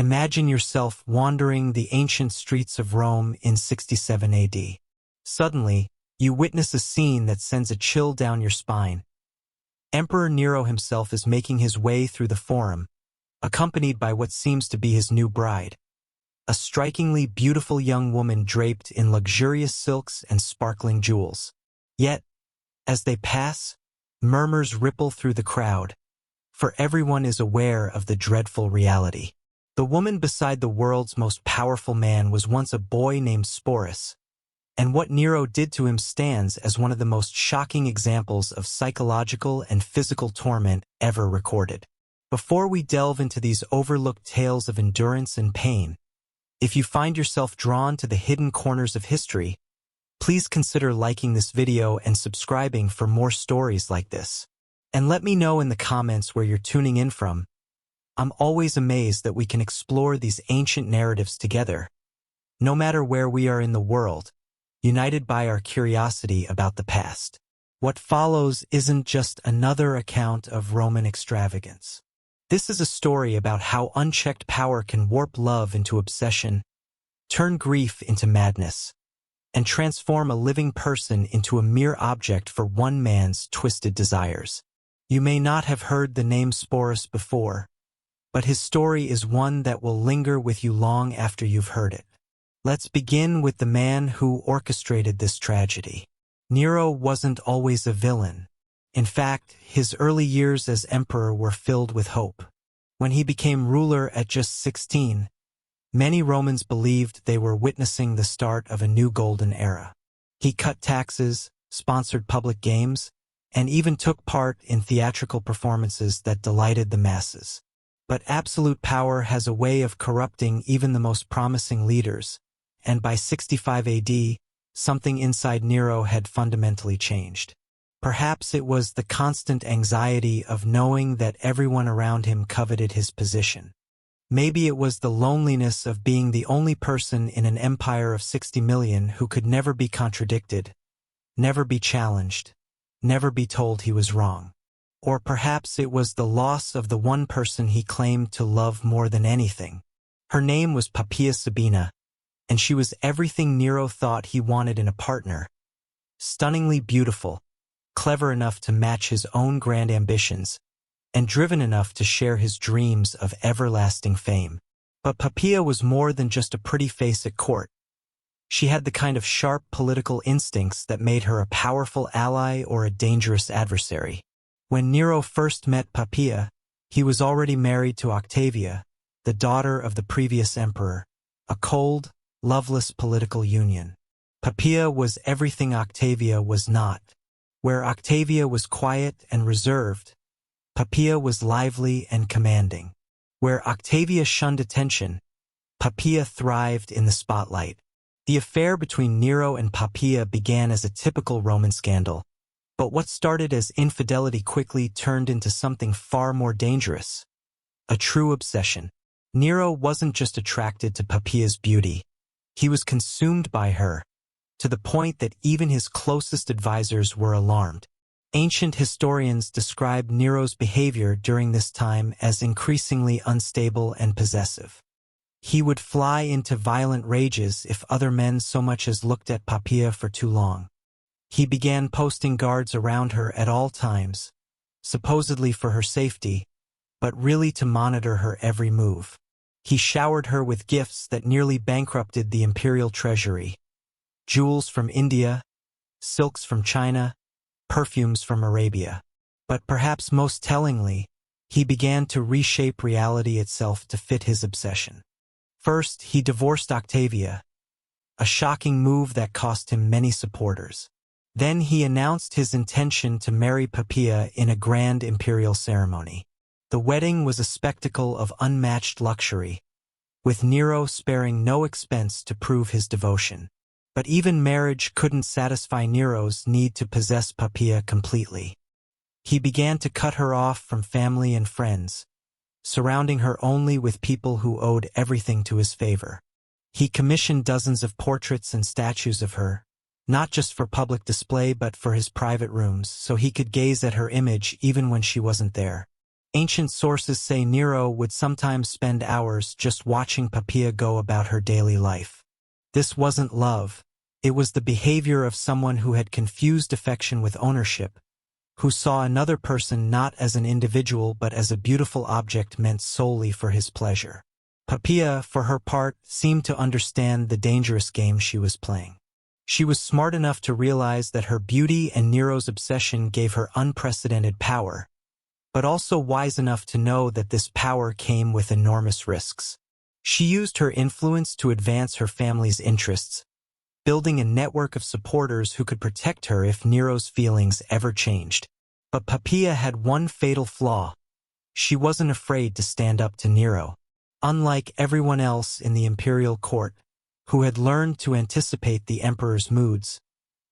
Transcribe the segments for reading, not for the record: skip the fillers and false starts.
Imagine yourself wandering the ancient streets of Rome in 67 AD. Suddenly, you witness a scene that sends a chill down your spine. Emperor Nero himself is making his way through the forum, accompanied by what seems to be his new bride. A strikingly beautiful young woman draped in luxurious silks and sparkling jewels. Yet, as they pass, murmurs ripple through the crowd, for everyone is aware of the dreadful reality. The woman beside the world's most powerful man was once a boy named Sporus, and what Nero did to him stands as one of the most shocking examples of psychological and physical torment ever recorded. Before we delve into these overlooked tales of endurance and pain, if you find yourself drawn to the hidden corners of history, please consider liking this video and subscribing for more stories like this. And let me know in the comments where you're tuning in from. I'm always amazed that we can explore these ancient narratives together, no matter where we are in the world, united by our curiosity about the past. What follows isn't just another account of Roman extravagance. This is a story about how unchecked power can warp love into obsession, turn grief into madness, and transform a living person into a mere object for one man's twisted desires. You may not have heard the name Sporus before, but his story is one that will linger with you long after you've heard it. Let's begin with the man who orchestrated this tragedy. Nero wasn't always a villain. In fact, his early years as emperor were filled with hope. When he became ruler at just 16, many Romans believed they were witnessing the start of a new golden era. He cut taxes, sponsored public games, and even took part in theatrical performances that delighted the masses. But absolute power has a way of corrupting even the most promising leaders, and by 65 AD, something inside Nero had fundamentally changed. Perhaps it was the constant anxiety of knowing that everyone around him coveted his position. Maybe it was the loneliness of being the only person in an empire of 60 million who could never be contradicted, never be challenged, never be told he was wrong. Or perhaps it was the loss of the one person he claimed to love more than anything. Her name was Poppaea Sabina, and she was everything Nero thought he wanted in a partner. Stunningly beautiful, clever enough to match his own grand ambitions, and driven enough to share his dreams of everlasting fame. But Poppaea was more than just a pretty face at court. She had the kind of sharp political instincts that made her a powerful ally or a dangerous adversary. When Nero first met Poppaea, he was already married to Octavia, the daughter of the previous emperor, a cold, loveless political union. Poppaea was everything Octavia was not. Where Octavia was quiet and reserved, Poppaea was lively and commanding. Where Octavia shunned attention, Poppaea thrived in the spotlight. The affair between Nero and Poppaea began as a typical Roman scandal. But what started as infidelity quickly turned into something far more dangerous. A true obsession. Nero wasn't just attracted to Poppaea's beauty. He was consumed by her, to the point that even his closest advisors were alarmed. Ancient historians describe Nero's behavior during this time as increasingly unstable and possessive. He would fly into violent rages if other men so much as looked at Poppaea for too long. He began posting guards around her at all times, supposedly for her safety, but really to monitor her every move. He showered her with gifts that nearly bankrupted the imperial treasury. Jewels from India, silks from China, perfumes from Arabia. But perhaps most tellingly, he began to reshape reality itself to fit his obsession. First, he divorced Octavia, a shocking move that cost him many supporters. Then he announced his intention to marry Poppaea in a grand imperial ceremony. The wedding was a spectacle of unmatched luxury, with Nero sparing no expense to prove his devotion. But even marriage couldn't satisfy Nero's need to possess Poppaea completely. He began to cut her off from family and friends, surrounding her only with people who owed everything to his favor. He commissioned dozens of portraits and statues of her, not just for public display but for his private rooms, so he could gaze at her image even when she wasn't there. Ancient sources say Nero would sometimes spend hours just watching Poppaea go about her daily life. This wasn't love. It was the behavior of someone who had confused affection with ownership, who saw another person not as an individual but as a beautiful object meant solely for his pleasure. Poppaea, for her part, seemed to understand the dangerous game she was playing. She was smart enough to realize that her beauty and Nero's obsession gave her unprecedented power, but also wise enough to know that this power came with enormous risks. She used her influence to advance her family's interests, building a network of supporters who could protect her if Nero's feelings ever changed. But Poppaea had one fatal flaw. She wasn't afraid to stand up to Nero. Unlike everyone else in the imperial court, who had learned to anticipate the emperor's moods,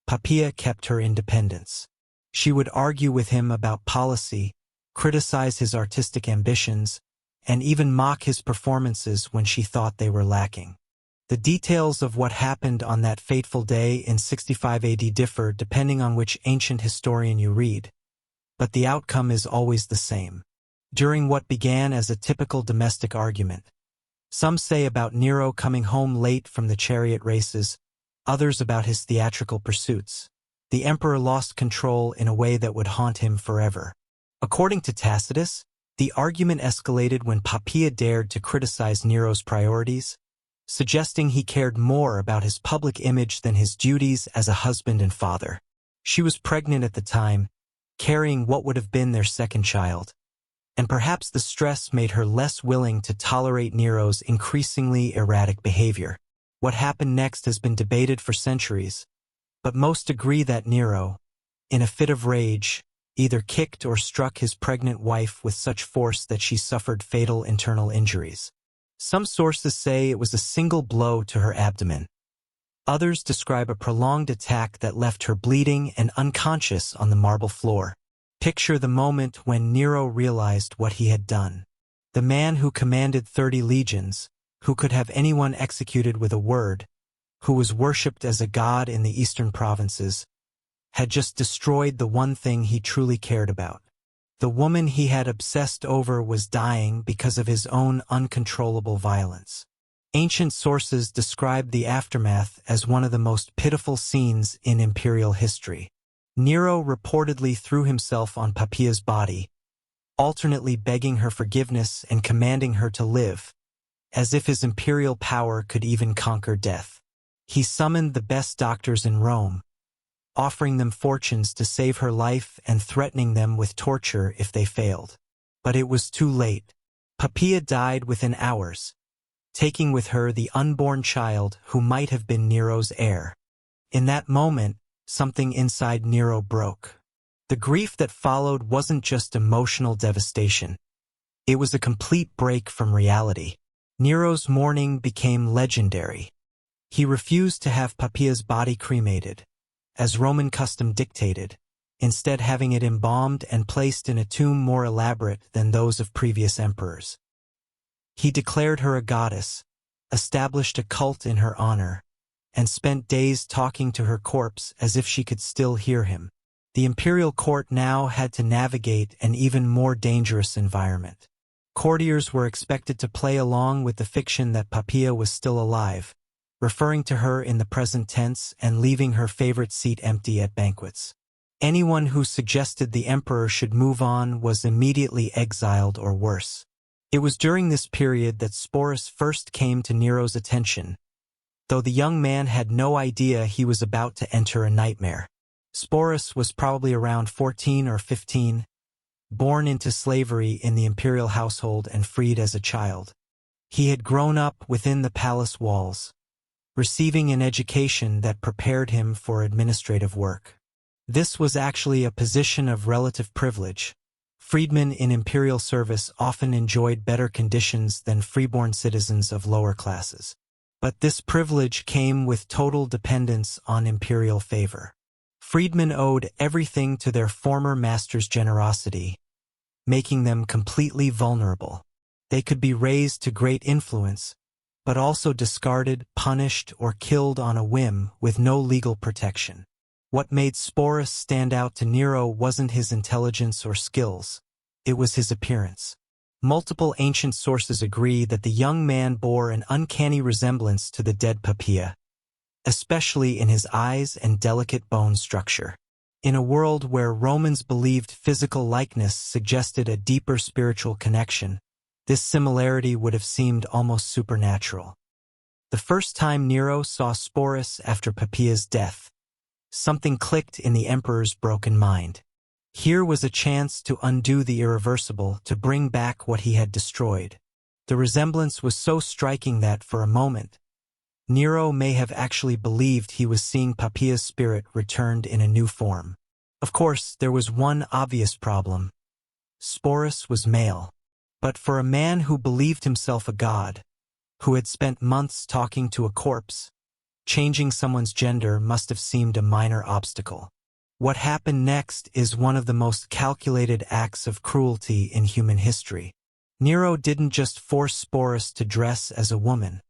Poppaea kept her independence. She would argue with him about policy, criticize his artistic ambitions, and even mock his performances when she thought they were lacking. The details of what happened on that fateful day in 65 AD differ depending on which ancient historian you read, but the outcome is always the same. During what began as a typical domestic argument, some say about Nero coming home late from the chariot races, others about his theatrical pursuits, the emperor lost control in a way that would haunt him forever. According to Tacitus, the argument escalated when Poppaea dared to criticize Nero's priorities, suggesting he cared more about his public image than his duties as a husband and father. She was pregnant at the time, carrying what would have been their second child, and perhaps the stress made her less willing to tolerate Nero's increasingly erratic behavior. What happened next has been debated for centuries, but most agree that Nero, in a fit of rage, either kicked or struck his pregnant wife with such force that she suffered fatal internal injuries. Some sources say it was a single blow to her abdomen. Others describe a prolonged attack that left her bleeding and unconscious on the marble floor. Picture the moment when Nero realized what he had done. The man who commanded 30 legions, who could have anyone executed with a word, who was worshipped as a god in the eastern provinces, had just destroyed the one thing he truly cared about. The woman he had obsessed over was dying because of his own uncontrollable violence. Ancient sources describe the aftermath as one of the most pitiful scenes in imperial history. Nero reportedly threw himself on Poppaea's body, alternately begging her forgiveness and commanding her to live, as if his imperial power could even conquer death. He summoned the best doctors in Rome, offering them fortunes to save her life and threatening them with torture if they failed. But it was too late. Poppaea died within hours, taking with her the unborn child who might have been Nero's heir. In that moment, something inside Nero broke. The grief that followed wasn't just emotional devastation. It was a complete break from reality. Nero's mourning became legendary. He refused to have Poppaea's body cremated, as Roman custom dictated, instead having it embalmed and placed in a tomb more elaborate than those of previous emperors. He declared her a goddess, established a cult in her honor, and spent days talking to her corpse as if she could still hear him. The imperial court now had to navigate an even more dangerous environment. Courtiers were expected to play along with the fiction that Poppaea was still alive, referring to her in the present tense and leaving her favorite seat empty at banquets. Anyone who suggested the emperor should move on was immediately exiled or worse. It was during this period that Sporus first came to Nero's attention, though the young man had no idea he was about to enter a nightmare. Sporus was probably around 14 or 15, born into slavery in the imperial household and freed as a child. He had grown up within the palace walls, receiving an education that prepared him for administrative work. This was actually a position of relative privilege. Freedmen in imperial service often enjoyed better conditions than freeborn citizens of lower classes. But this privilege came with total dependence on imperial favor. Freedmen owed everything to their former master's generosity, making them completely vulnerable. They could be raised to great influence, but also discarded, punished, or killed on a whim with no legal protection. What made Sporus stand out to Nero wasn't his intelligence or skills. it was his appearance. Multiple ancient sources agree that the young man bore an uncanny resemblance to the dead Poppaea, especially in his eyes and delicate bone structure. In a world where Romans believed physical likeness suggested a deeper spiritual connection, this similarity would have seemed almost supernatural. The first time Nero saw Sporus after Poppaea's death, something clicked in the emperor's broken mind. Here was a chance to undo the irreversible, to bring back what he had destroyed. The resemblance was so striking that, for a moment, Nero may have actually believed he was seeing Poppaea's spirit returned in a new form. Of course, there was one obvious problem. Sporus was male. But for a man who believed himself a god, who had spent months talking to a corpse, changing someone's gender must have seemed a minor obstacle. What happened next is one of the most calculated acts of cruelty in human history. Nero didn't just force Sporus to dress as a woman.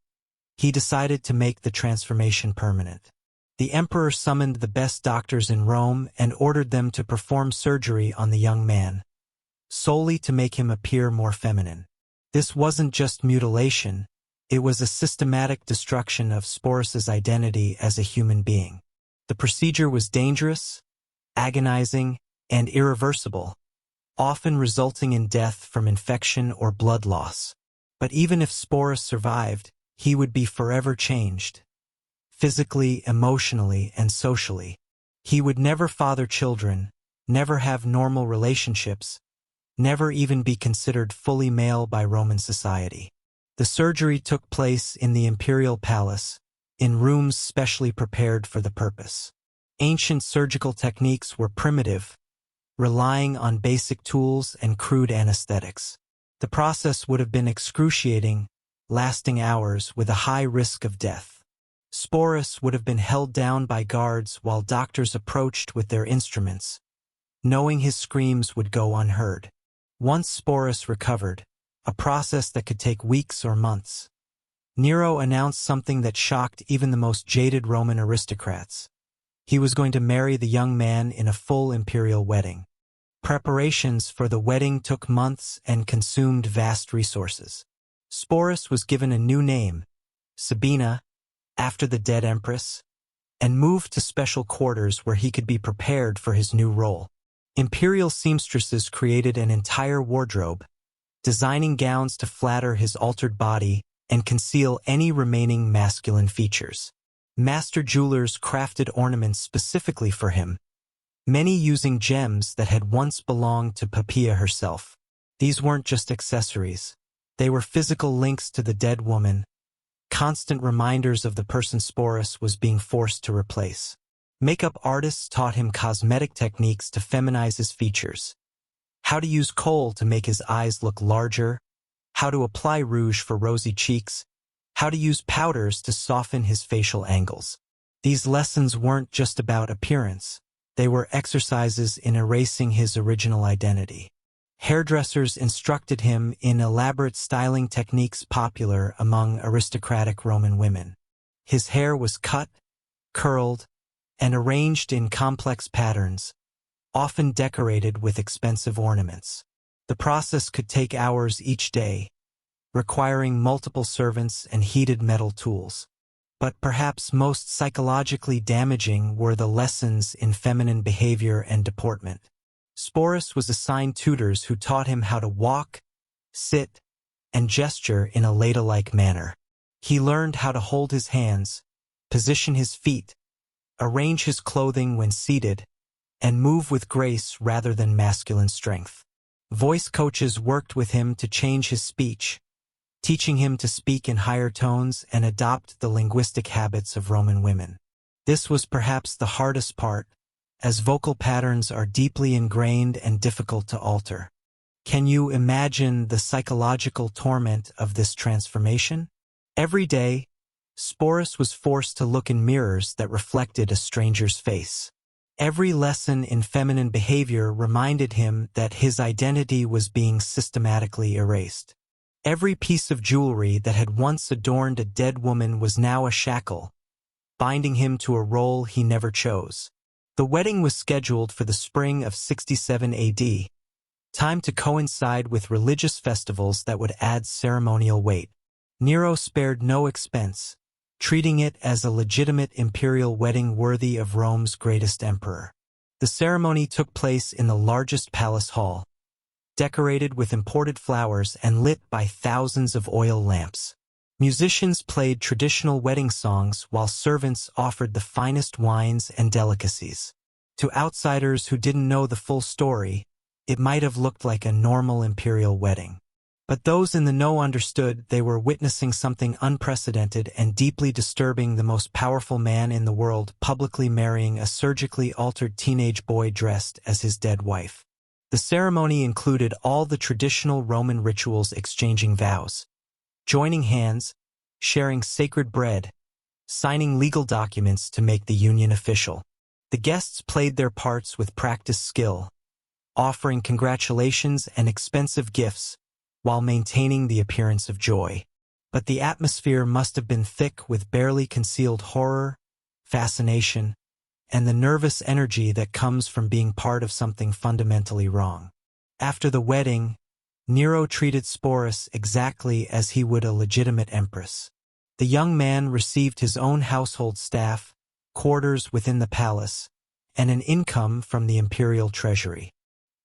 He decided to make the transformation permanent. The emperor summoned the best doctors in Rome and ordered them to perform surgery on the young man, solely to make him appear more feminine. This wasn't just mutilation, it was a systematic destruction of Sporus's identity as a human being. The procedure was dangerous, agonizing, and irreversible, often resulting in death from infection or blood loss. But even if Sporus survived, he would be forever changed, physically, emotionally, and socially. He would never father children, never have normal relationships, never even be considered fully male by Roman society. The surgery took place in the imperial palace, in rooms specially prepared for the purpose. Ancient surgical techniques were primitive, relying on basic tools and crude anesthetics. The process would have been excruciating, lasting hours with a high risk of death. Sporus would have been held down by guards while doctors approached with their instruments, knowing his screams would go unheard. Once Sporus recovered, a process that could take weeks or months, Nero announced something that shocked even the most jaded Roman aristocrats. He was going to marry the young man in a full imperial wedding. Preparations for the wedding took months and consumed vast resources. Sporus was given a new name, Sabina, after the dead Empress, and moved to special quarters where he could be prepared for his new role. Imperial seamstresses created an entire wardrobe, designing gowns to flatter his altered body and conceal any remaining masculine features. Master jewelers crafted ornaments specifically for him, many using gems that had once belonged to Poppaea herself. These weren't just accessories. They were physical links to the dead woman, constant reminders of the person Sporus was being forced to replace. Makeup artists taught him cosmetic techniques to feminize his features, how to use kohl to make his eyes look larger, how to apply rouge for rosy cheeks, how to use powders to soften his facial angles. These lessons weren't just about appearance. They were exercises in erasing his original identity. Hairdressers instructed him in elaborate styling techniques popular among aristocratic Roman women. His hair was cut, curled, and arranged in complex patterns, often decorated with expensive ornaments. The process could take hours each day, requiring multiple servants and heated metal tools. But perhaps most psychologically damaging were the lessons in feminine behavior and deportment. Sporus was assigned tutors who taught him how to walk, sit, and gesture in a ladylike manner. He learned how to hold his hands, position his feet, arrange his clothing when seated, and move with grace rather than masculine strength. Voice coaches worked with him to change his speech, teaching him to speak in higher tones and adopt the linguistic habits of Roman women. This was perhaps the hardest part, as vocal patterns are deeply ingrained and difficult to alter. Can you imagine the psychological torment of this transformation? Every day, Sporus was forced to look in mirrors that reflected a stranger's face. Every lesson in feminine behavior reminded him that his identity was being systematically erased. Every piece of jewelry that had once adorned a dead woman was now a shackle, binding him to a role he never chose. The wedding was scheduled for the spring of 67 AD, time to coincide with religious festivals that would add ceremonial weight. Nero spared no expense, treating it as a legitimate imperial wedding worthy of Rome's greatest emperor. The ceremony took place in the largest palace hall, decorated with imported flowers and lit by thousands of oil lamps. Musicians played traditional wedding songs while servants offered the finest wines and delicacies. To outsiders who didn't know the full story, it might have looked like a normal imperial wedding. But those in the know understood they were witnessing something unprecedented and deeply disturbing: the most powerful man in the world publicly marrying a surgically altered teenage boy dressed as his dead wife. The ceremony included all the traditional Roman rituals: exchanging vows, joining hands, sharing sacred bread, signing legal documents to make the union official. The guests played their parts with practiced skill, offering congratulations and expensive gifts while maintaining the appearance of joy. But the atmosphere must have been thick with barely concealed horror, fascination, and the nervous energy that comes from being part of something fundamentally wrong. After the wedding, Nero treated Sporus exactly as he would a legitimate empress. The young man received his own household staff, quarters within the palace, and an income from the imperial treasury.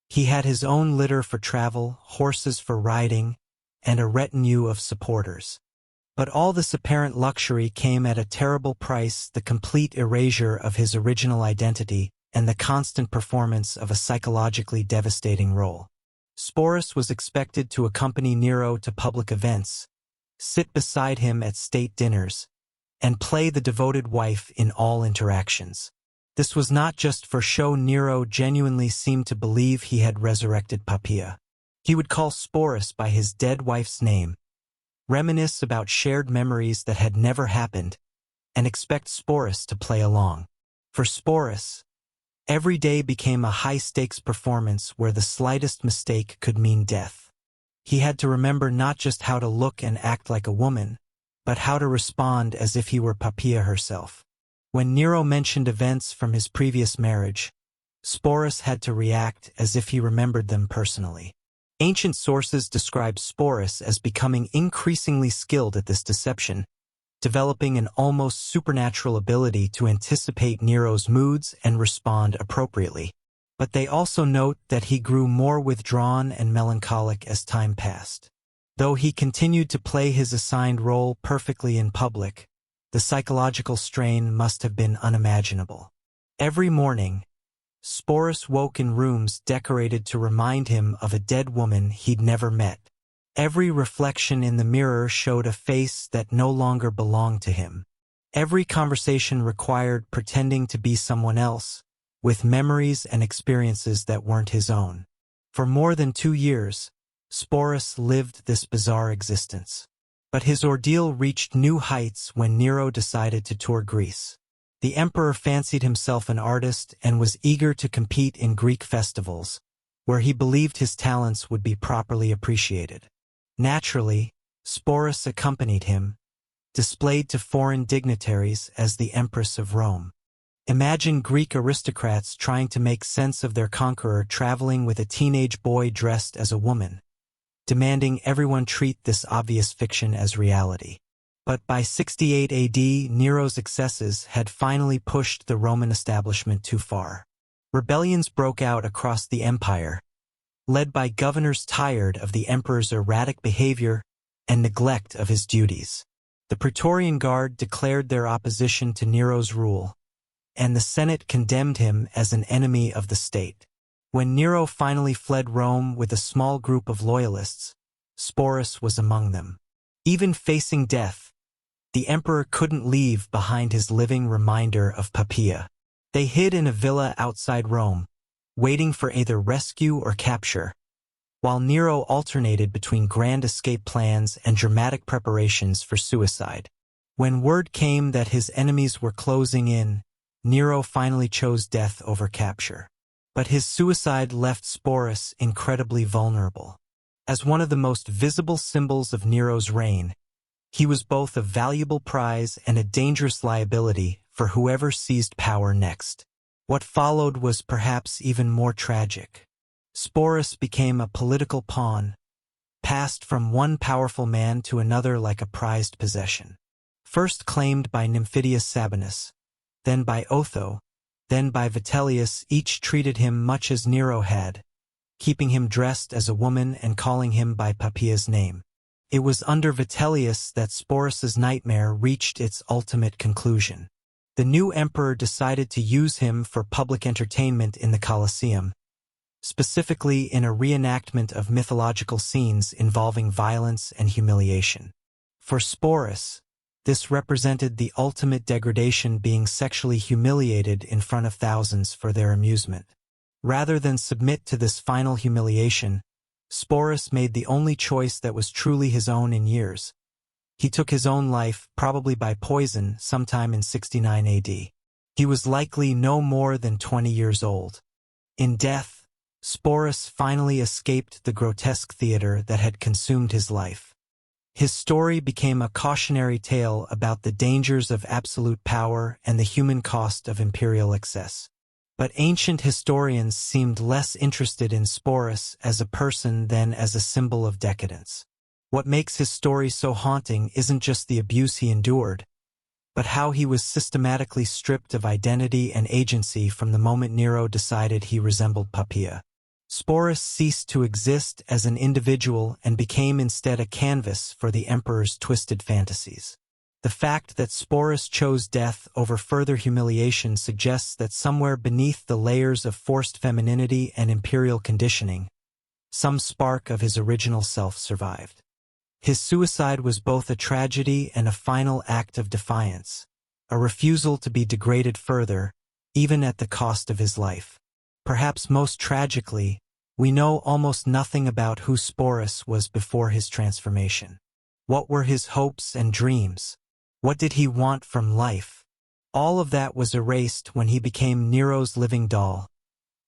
He had his own litter for travel, horses for riding, and a retinue of supporters. But all this apparent luxury came at a terrible price: the complete erasure of his original identity and the constant performance of a psychologically devastating role. Sporus was expected to accompany Nero to public events, sit beside him at state dinners, and play the devoted wife in all interactions. This was not just for show. Nero genuinely seemed to believe he had resurrected Poppaea. He would call Sporus by his dead wife's name, reminisce about shared memories that had never happened, and expect Sporus to play along. For Sporus, every day became a high-stakes performance where the slightest mistake could mean death. He had to remember not just how to look and act like a woman, but how to respond as if he were Poppaea herself. When Nero mentioned events from his previous marriage, Sporus had to react as if he remembered them personally. Ancient sources describe Sporus as becoming increasingly skilled at this deception, developing an almost supernatural ability to anticipate Nero's moods and respond appropriately. But they also note that he grew more withdrawn and melancholic as time passed. Though he continued to play his assigned role perfectly in public, the psychological strain must have been unimaginable. Every morning, Sporus woke in rooms decorated to remind him of a dead woman he'd never met. Every reflection in the mirror showed a face that no longer belonged to him. Every conversation required pretending to be someone else, with memories and experiences that weren't his own. For more than 2 years, Sporus lived this bizarre existence. But his ordeal reached new heights when Nero decided to tour Greece. The emperor fancied himself an artist and was eager to compete in Greek festivals, where he believed his talents would be properly appreciated. Naturally, Sporus accompanied him, displayed to foreign dignitaries as the Empress of Rome. Imagine Greek aristocrats trying to make sense of their conqueror traveling with a teenage boy dressed as a woman, demanding everyone treat this obvious fiction as reality. But by 68 AD, Nero's excesses had finally pushed the Roman establishment too far. Rebellions broke out across the empire, led by governors tired of the emperor's erratic behavior and neglect of his duties. The Praetorian Guard declared their opposition to Nero's rule, and the Senate condemned him as an enemy of the state. When Nero finally fled Rome with a small group of loyalists, Sporus was among them. Even facing death, the emperor couldn't leave behind his living reminder of Poppaea. They hid in a villa outside Rome, waiting for either rescue or capture, while Nero alternated between grand escape plans and dramatic preparations for suicide. When word came that his enemies were closing in, Nero finally chose death over capture. But his suicide left Sporus incredibly vulnerable. As one of the most visible symbols of Nero's reign, he was both a valuable prize and a dangerous liability for whoever seized power next. What followed was perhaps even more tragic. Sporus became a political pawn, passed from one powerful man to another like a prized possession. First claimed by Nymphidius Sabinus, then by Otho, then by Vitellius, each treated him much as Nero had, keeping him dressed as a woman and calling him by Poppaea's name. It was under Vitellius that Sporus's nightmare reached its ultimate conclusion. The new emperor decided to use him for public entertainment in the Colosseum, specifically in a reenactment of mythological scenes involving violence and humiliation. For Sporus, this represented the ultimate degradation, being sexually humiliated in front of thousands for their amusement. Rather than submit to this final humiliation, Sporus made the only choice that was truly his own in years. He took his own life, probably by poison, sometime in 69 AD. He was likely no more than 20 years old. In death, Sporus finally escaped the grotesque theater that had consumed his life. His story became a cautionary tale about the dangers of absolute power and the human cost of imperial excess. But ancient historians seemed less interested in Sporus as a person than as a symbol of decadence. What makes his story so haunting isn't just the abuse he endured, but how he was systematically stripped of identity and agency from the moment Nero decided he resembled Poppaea. Sporus ceased to exist as an individual and became instead a canvas for the emperor's twisted fantasies. The fact that Sporus chose death over further humiliation suggests that somewhere beneath the layers of forced femininity and imperial conditioning, some spark of his original self survived. His suicide was both a tragedy and a final act of defiance, a refusal to be degraded further, even at the cost of his life. Perhaps most tragically, we know almost nothing about who Sporus was before his transformation. What were his hopes and dreams? What did he want from life? All of that was erased when he became Nero's living doll,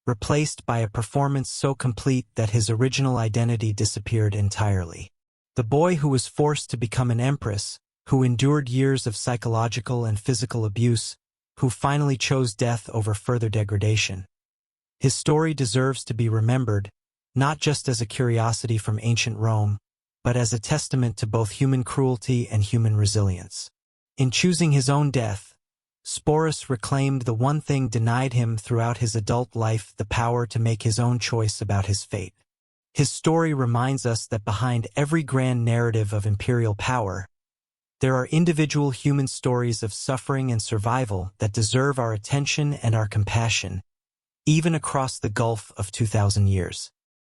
replaced by a performance so complete that his original identity disappeared entirely. The boy who was forced to become an empress, who endured years of psychological and physical abuse, who finally chose death over further degradation. His story deserves to be remembered, not just as a curiosity from ancient Rome, but as a testament to both human cruelty and human resilience. In choosing his own death, Sporus reclaimed the one thing denied him throughout his adult life: the power to make his own choice about his fate. His story reminds us that behind every grand narrative of imperial power, there are individual human stories of suffering and survival that deserve our attention and our compassion, even across the gulf of 2,000 years.